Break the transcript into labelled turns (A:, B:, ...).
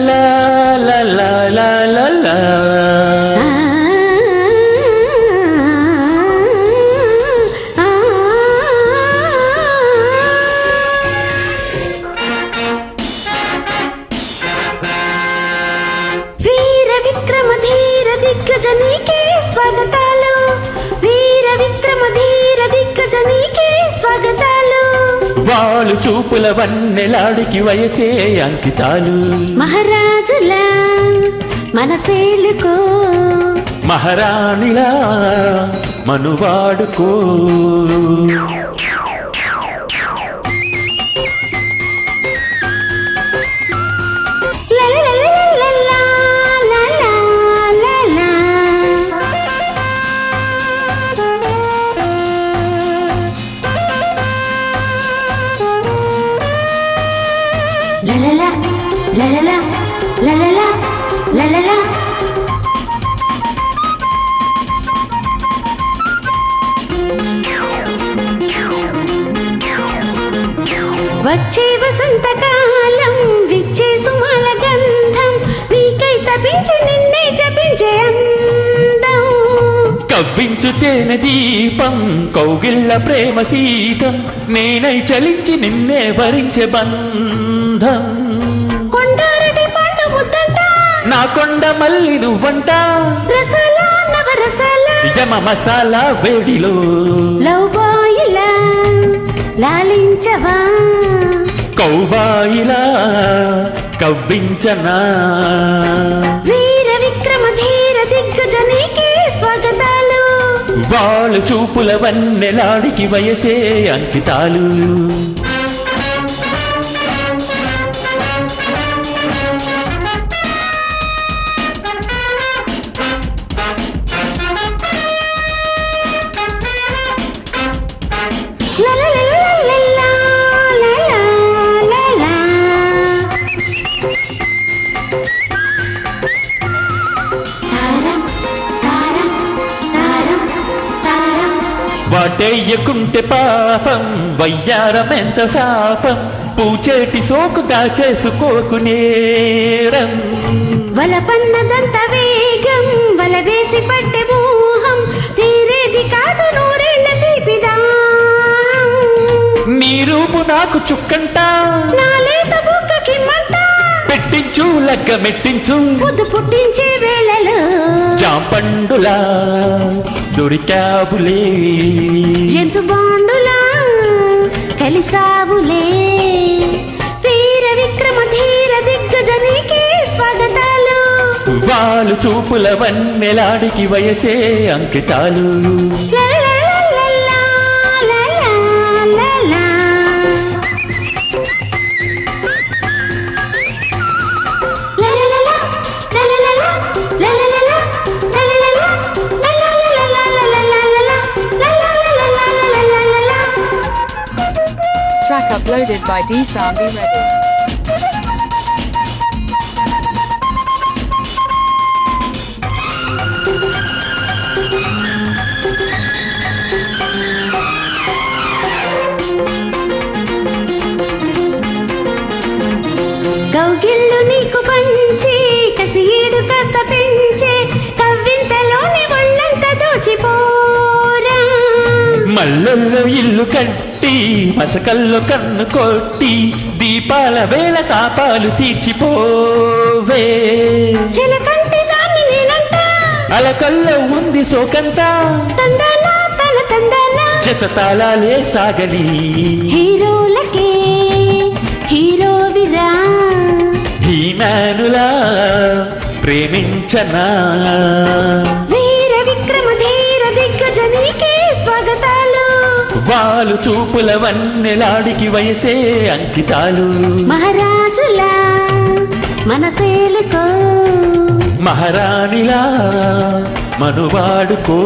A: లా లా లా లా లా.
B: వీర విక్రమ ధీర దిగ్గజ నీకే స్వాగతాలు, వీర విక్రమ ధీర దిగ్గజ నీకే స్వాగతాలు.
A: వాళ్ళు చూపుల వన్నెలాడికి వయసే అంకితాలు.
B: మహారాజులా మనసేలుకో,
A: మహారాణిలా మనువాడుకో.
B: లలలా లలలా లలలా లలలా. వచ్చే వసంతకాలం విచ్చే సుమల గంధం, నీకై తపించి నిన్నే జపించే అందం.
A: కవ్వించు తేనె దీపం కౌగిళ్ళ ప్రేమ సీతం, నేనై చలించి నిన్నే భరించే బంధం.
B: కొండారటి పండు ముద్దంట,
A: నా కొండ మల్లి నువ్వంట,
B: రసాల నవరసాల
A: యమ మసాలా వేడిలో
B: లవ్ బాయిలా లాలించవా,
A: కౌబాయిలా కవ్వించనా.
B: వీర విక్రమ ధీర దిగ్గజ నీకే స్వాగతాలు.
A: వాళ్ళు చూపుల వన్నెలాడికి వయసే అంకితాలు. వాటేయకుంటే పాపం వయ్యారమెంత శాపం, పూచేటి సోకు దాచేసుకోకు నేరం.
B: వలపన్నదంత వేగం వలవేసి పట్టె మోహం, తీరేది కాదు నూరేళ్ల తీపిదా.
A: నీ రూపు నాకు చుక్కంట,
B: నాలేత బుక్కకి మంట,
A: పెట్టించు లగ్గ మెట్టించు
B: పొద్దు పుట్టించే వేళలో
A: జాంపండులా దొరికావులే,
B: జేమ్స్ బాండులా కలిసావులే. వీర విక్రమ ధీర దిగ్గజ నీకే స్వాగతాలు.
A: వాళ్ళు చూపుల వన్నెలాడికి వయసే అంకితాలు.
B: లలలలలలా, లలలలలా. లలలలా, లలలలా, లలలలా, లలలలా, లలలలలలలలలలా, లలలలలలలలలలా.
C: Track uploaded by D-Sound. Be ready.
B: కౌగిళ్ళు నీకు పంచి కసియేడు కాస్త పెంచే, కవ్వింతలోని ఒళ్ళంత దోచిపోరా.
A: మల్లెల్లో ఇల్లు కట్టి మసకల్లో కన్ను కొట్టి, దీపాల వేళ తాపాలు తీర్చిపోవే.
B: చిలకంటి దాన్ని నేనంట,
A: అలకల్లో ఉంది సోకంత,
B: తందాన తన తందాన
A: జత తాళాలే సాగని.
B: హీరోలకే హీరోవిరా,
A: హీనానులా ప్రేమించనా.
B: వీర విక్రమ ధీర దిగ్గజ నీకే స్వాగతాలు.
A: వాళ్ళు చూపుల వన్నెలాడికి వయసే అంకితాలు.
B: మహారాజులా మనసేలుకో,
A: మహారాణిలా మనువాడుకో.